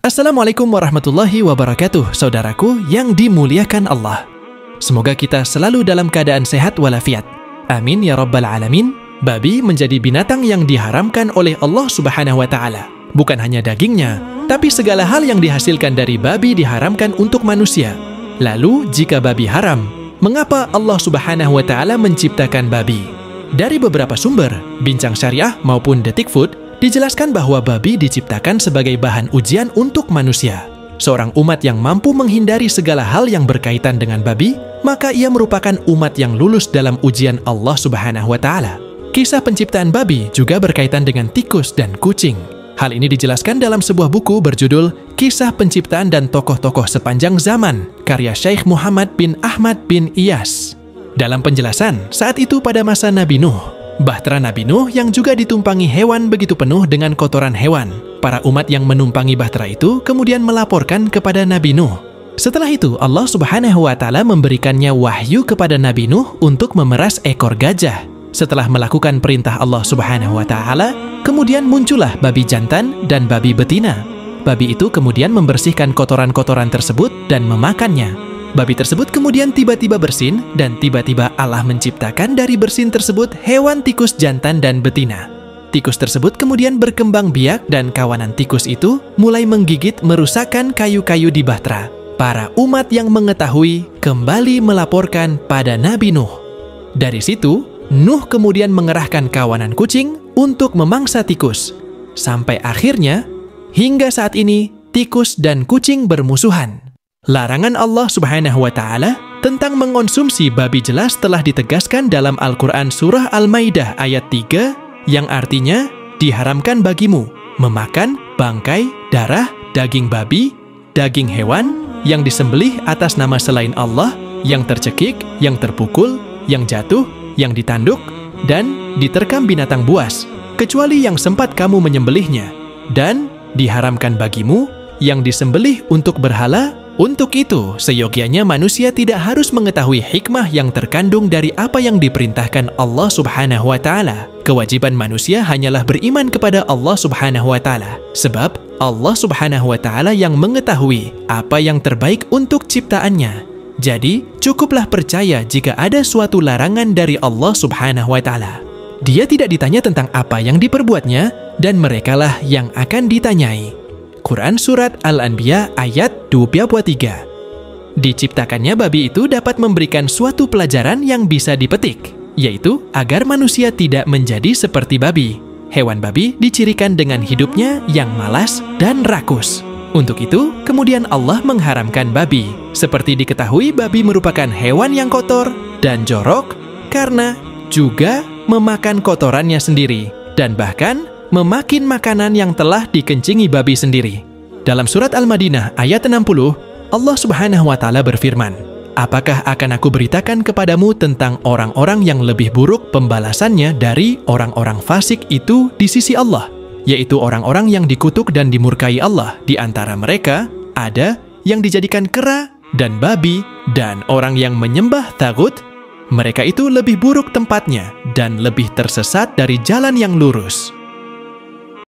Assalamualaikum warahmatullahi wabarakatuh, saudaraku yang dimuliakan Allah. Semoga kita selalu dalam keadaan sehat walafiat. Amin ya rabbal alamin. Babi menjadi binatang yang diharamkan oleh Allah Subhanahu wa Ta'ala. Bukan hanya dagingnya, tapi segala hal yang dihasilkan dari babi diharamkan untuk manusia. Lalu, jika babi haram, mengapa Allah Subhanahu wa Ta'ala menciptakan babi? Dari beberapa sumber, Bincang Syariah maupun Detik Food, dijelaskan bahwa babi diciptakan sebagai bahan ujian untuk manusia. Seorang umat yang mampu menghindari segala hal yang berkaitan dengan babi, maka ia merupakan umat yang lulus dalam ujian Allah Subhanahu wa Ta'ala. Kisah penciptaan babi juga berkaitan dengan tikus dan kucing. Hal ini dijelaskan dalam sebuah buku berjudul Kisah Penciptaan dan Tokoh-Tokoh Sepanjang Zaman, karya Syekh Muhammad bin Ahmad bin Iyas. Dalam penjelasan, saat itu pada masa Nabi Nuh, bahtera Nabi Nuh yang juga ditumpangi hewan begitu penuh dengan kotoran hewan. Para umat yang menumpangi bahtera itu kemudian melaporkan kepada Nabi Nuh. Setelah itu, Allah Subhanahu wa Ta'ala memberikannya wahyu kepada Nabi Nuh untuk memeras ekor gajah. Setelah melakukan perintah Allah Subhanahu wa Ta'ala, kemudian muncullah babi jantan dan babi betina. Babi itu kemudian membersihkan kotoran-kotoran tersebut dan memakannya. Babi tersebut kemudian tiba-tiba bersin, dan tiba-tiba Allah menciptakan dari bersin tersebut hewan tikus jantan dan betina. Tikus tersebut kemudian berkembang biak dan kawanan tikus itu mulai menggigit merusakkan kayu-kayu di bahtera. Para umat yang mengetahui kembali melaporkan pada Nabi Nuh. Dari situ, Nuh kemudian mengerahkan kawanan kucing untuk memangsa tikus. Sampai akhirnya, hingga saat ini, tikus dan kucing bermusuhan. Larangan Allah Subhanahu wa Ta'ala tentang mengonsumsi babi jelas telah ditegaskan dalam Al-Quran Surah Al-Maidah ayat 3 yang artinya diharamkan bagimu memakan bangkai, darah, daging babi, daging hewan yang disembelih atas nama selain Allah, yang tercekik, yang terpukul, yang jatuh, yang ditanduk, dan diterkam binatang buas, kecuali yang sempat kamu menyembelihnya, dan diharamkan bagimu yang disembelih untuk berhala. Untuk itu, seyogianya manusia tidak harus mengetahui hikmah yang terkandung dari apa yang diperintahkan Allah Subhanahu wa Ta'ala. Kewajiban manusia hanyalah beriman kepada Allah Subhanahu wa Ta'ala, sebab Allah Subhanahu wa Ta'ala yang mengetahui apa yang terbaik untuk ciptaannya. Jadi, cukuplah percaya jika ada suatu larangan dari Allah Subhanahu wa Ta'ala. Dia tidak ditanya tentang apa yang diperbuatnya, dan merekalah yang akan ditanyai. Quran Surat Al-Anbiya ayat 23. Diciptakannya babi itu dapat memberikan suatu pelajaran yang bisa dipetik, yaitu agar manusia tidak menjadi seperti babi. Hewan babi dicirikan dengan hidupnya yang malas dan rakus. Untuk itu, kemudian Allah mengharamkan babi. Seperti diketahui, babi merupakan hewan yang kotor dan jorok karena juga memakan kotorannya sendiri, dan bahkan memakan makanan yang telah dikencingi babi sendiri. Dalam surat Al-Madinah ayat 60, Allah Subhanahu wa Ta'ala berfirman, "Apakah akan aku beritakan kepadamu tentang orang-orang yang lebih buruk pembalasannya dari orang-orang fasik itu di sisi Allah, yaitu orang-orang yang dikutuk dan dimurkai Allah. Di antara mereka ada yang dijadikan kera dan babi dan orang yang menyembah tagut. Mereka itu lebih buruk tempatnya dan lebih tersesat dari jalan yang lurus."